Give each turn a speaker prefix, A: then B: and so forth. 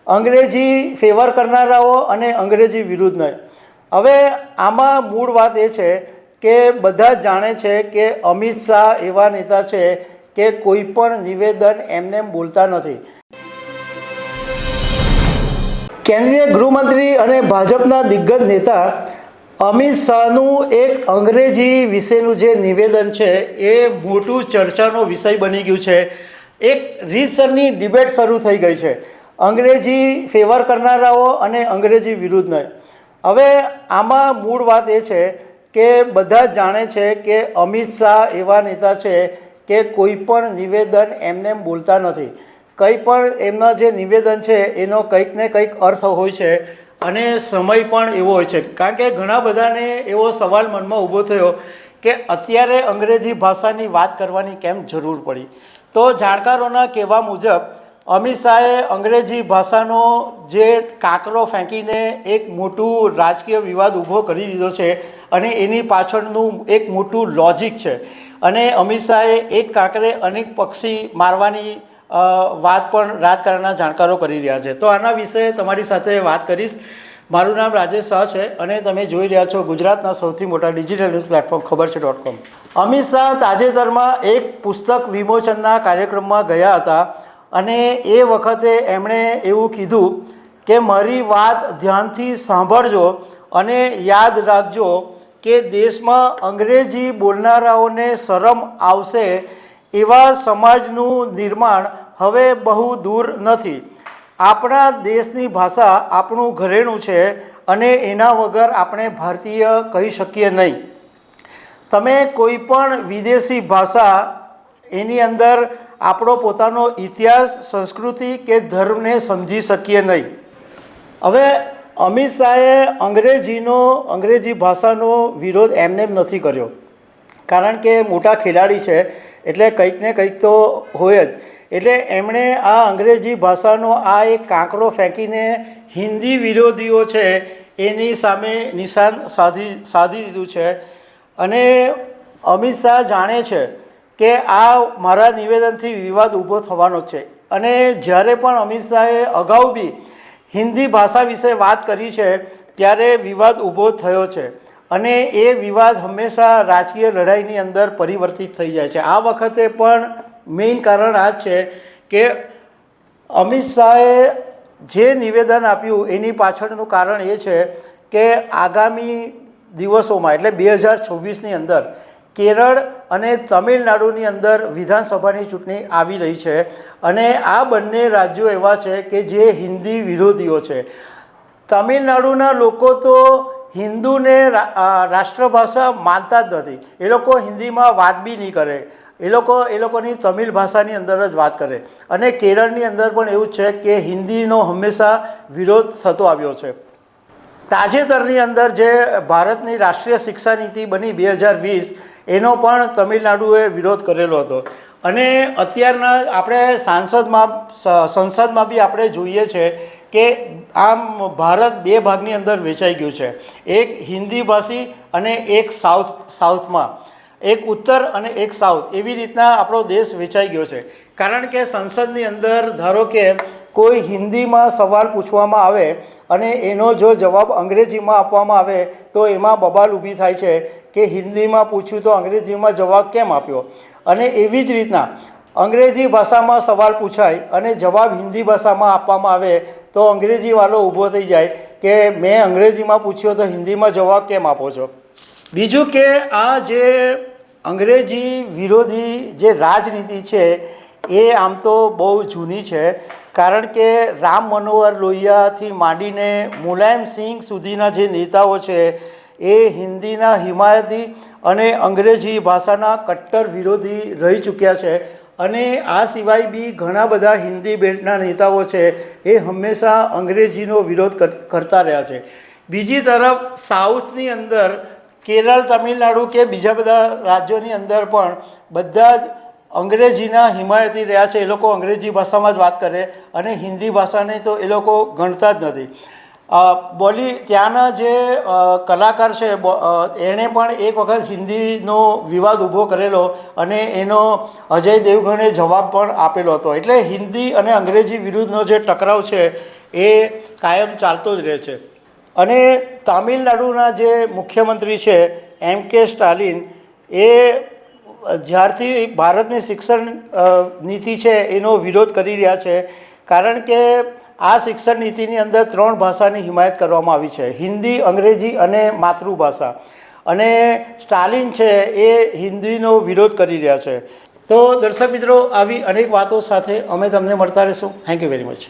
A: અંગ્રેજી ફેવર કરનારાઓ અને અંગ્રેજી વિરુદ્ધ નહીં. હવે આમાં મૂળ વાત એ છે કે બધા જ જાણે છે કે અમિત શાહ એવા નેતા છે કે કોઈ પણ નિવેદન એમને બોલતા નથી. કેન્દ્રીય ગૃહમંત્રી અને ભાજપના દિગ્ગજ નેતા અમિત શાહનું એક અંગ્રેજી વિશેનું જે નિવેદન છે એ મોટું ચર્ચાનો વિષય બની ગયું છે. એક રીતસરની ડિબેટ શરૂ થઈ ગઈ છે, અંગ્રેજી ફેવર કરનારાઓ અને અંગ્રેજી વિરુદ્ધ નહીં. હવે આમાં મૂળ વાત એ છે કે બધા જ જાણે છે કે અમિત શાહ એવા નેતા છે કે કોઈ પણ નિવેદન એમને બોલતા નથી. કંઈ પણ એમના જે નિવેદન છે એનો કંઈક ને કંઈક અર્થ હોય છે અને સમય પણ એવો હોય છે. કારણ કે ઘણા બધાને એવો સવાલ મનમાં ઊભો થયો કે અત્યારે અંગ્રેજી ભાષાની વાત કરવાની કેમ જરૂર પડી. તો જાણકારોના કહેવા મુજબ અમિત શાહે અંગ્રેજી ભાષાનો જે કાંકરો ફેંકીને એક મોટું રાજકીય વિવાદ ઊભો કરી દીધો છે અને એની પાછળનું એક મોટું લોજિક છે. અને અમિત શાહે એક કાંકરે અનેક પક્ષી મારવાની વાત પણ રાજકારણના જાણકારો કરી રહ્યા છે. તો આના વિશે તમારી સાથે વાત કરીશ. મારું નામ રાજેશ શાહ છે અને તમે જોઈ રહ્યા છો ગુજરાતના સૌથી મોટા ડિજિટલ ન્યૂઝ પ્લેટફોર્મ ખબરછે.com. અમિત શાહ તાજેતરમાં એક પુસ્તક વિમોચનના કાર્યક્રમમાં ગયા હતા અને એ વખતે એમણે એવું કીધું કે મારી વાત ધ્યાનથી સાંભળજો અને યાદ રાખજો કે દેશમાં અંગ્રેજી બોલનારાઓને શરમ આવશે એવા સમાજનું નિર્માણ હવે બહુ દૂર નથી. આપણા દેશની ભાષા આપણું ઘરેણું છે અને એના વગર આપણે ભારતીય કહી શકીએ નહીં. તમે કોઈ પણ વિદેશી ભાષા એની અંદર આપણો પોતાનો ઇતિહાસ, સંસ્કૃતિ કે ધર્મને સમજી શકીએ નહીં. હવે અમિત શાહે અંગ્રેજી ભાષાનો વિરોધ એમને નથી કર્યો, કારણ કે મોટા ખેલાડી છે એટલે કંઈક ને કંઈક તો હોય જ. એટલે એમણે આ અંગ્રેજી ભાષાનો આ એક કાંકરો ફેંકીને હિન્દી વિરોધીઓ છે એની સામે નિશાન સાધી દીધું છે. અને અમિત શાહ જાણે છે કે આ મારા નિવેદનથી વિવાદ ઊભો થવાનો જ છે. અને જ્યારે પણ અમિત શાહે અગાઉ બી હિન્દી ભાષા વિશે વાત કરી છે ત્યારે વિવાદ ઊભો થયો છે અને એ વિવાદ હંમેશા રાજકીય લડાઈની અંદર પરિવર્તિત થઈ જાય છે. આ વખતે પણ મેઇન કારણ આ જ છે કે અમિત શાહે જે નિવેદન આપ્યું એની પાછળનું કારણ એ છે કે આગામી દિવસોમાં એટલે 2026ની અંદર કેરળ અને તમિલનાડુની અંદર વિધાનસભાની ચૂંટણી આવી રહી છે અને આ બંને રાજ્યો એવા છે કે જે હિન્દી વિરોધીઓ છે. તમિલનાડુના લોકો તો હિન્દુને રાષ્ટ્રભાષા માનતા જ નથી. એ લોકો હિન્દીમાં વાત બી નહીં કરે, એ લોકોની તમિલ ભાષાની અંદર જ વાત કરે. અને કેરળની અંદર પણ એવું છે કે હિન્દીનો હંમેશા વિરોધ થતો આવ્યો છે. તાજેતરની અંદર જે ભારતની રાષ્ટ્રીય શિક્ષા નીતિ બની 2020 એનો પણ તમિલનાડુએ વિરોધ કરેલો હતો. અને અત્યારના આપણે સંસદમાં બી આપણે જોઈએ છે કે આમ ભારત બે ભાગની અંદર વેચાઈ ગયું છે. એક હિન્દી ભાષી અને એક સાઉથમાં, એક ઉત્તર અને એક સાઉથ, એવી રીતના આપણો દેશ વેચાઈ ગયો છે. કારણ કે સંસદની અંદર ધારો કે કોઈ હિન્દીમાં સવાલ પૂછવામાં આવે અને એનો જો જવાબ અંગ્રેજીમાં આપવામાં આવે તો એમાં બબાલ ઊભી થાય છે કે હિન્દીમાં પૂછ્યું તો અંગ્રેજીમાં જવાબ કેમ આપ્યો. અને એવી જ રીતના અંગ્રેજી ભાષામાં સવાલ પૂછાય અને જવાબ હિન્દી ભાષામાં આપવામાં આવે તો અંગ્રેજીવાળો ઊભો થઈ જાય કે મેં અંગ્રેજીમાં પૂછ્યો તો હિન્દીમાં જવાબ કેમ આપો છો. બીજું કે આ જે અંગ્રેજી વિરોધી જે રાજનીતિ છે એ આમ તો બહુ જૂની છે. કારણ કે રામ મનોહર લોહિયાથી માંડીને મુલાયમસિંહ સુધીના જે નેતાઓ છે એ હિન્દીના હિમાયતી અને અંગ્રેજી ભાષાના કટ્ટર વિરોધી રહી ચૂક્યા છે. અને આ સિવાય બી ઘણા બધા હિન્દી બેલ્ટના નેતાઓ છે એ હંમેશા અંગ્રેજીનો વિરોધ કરતા રહ્યા છે. બીજી તરફ સાઉથની અંદર કેરળ, તમિલનાડુ કે બીજા બધા રાજ્યોની અંદર પણ બધા જ અંગ્રેજીના હિમાયતી રહ્યા છે. એ લોકો અંગ્રેજી ભાષામાં જ વાત કરે અને હિન્દી ભાષાને તો એ લોકો ગણતા જ નથી. ત્યાંના જે કલાકાર છે એણે પણ એક વખત હિન્દીનો વિવાદ ઊભો કરેલો અને એનો અજય દેવગણે જવાબ પણ આપેલો હતો. એટલે હિન્દી અને અંગ્રેજી વિરુદ્ધનો જે ટકરાવ છે એ કાયમ ચાલતો જ રહે છે. અને તામિલનાડુના જે મુખ્યમંત્રી છે M.K. સ્ટાલિન એ જ્યારથી ભારતની શિક્ષણ નીતિ છે એનો વિરોધ કરી રહ્યા છે, કારણ કે આ શિક્ષણ નીતિની અંદર 3 ભાષાની હિમાયત કરવામાં આવી છે, હિન્દી, અંગ્રેજી અને માતૃભાષા. અને સ્ટાલિન છે એ હિન્દીનો વિરોધ કરી રહ્યા છે. તો દર્શક મિત્રો, આવી અનેક વાતો સાથે અમે તમને મળતા રહીશું. Thank you very much.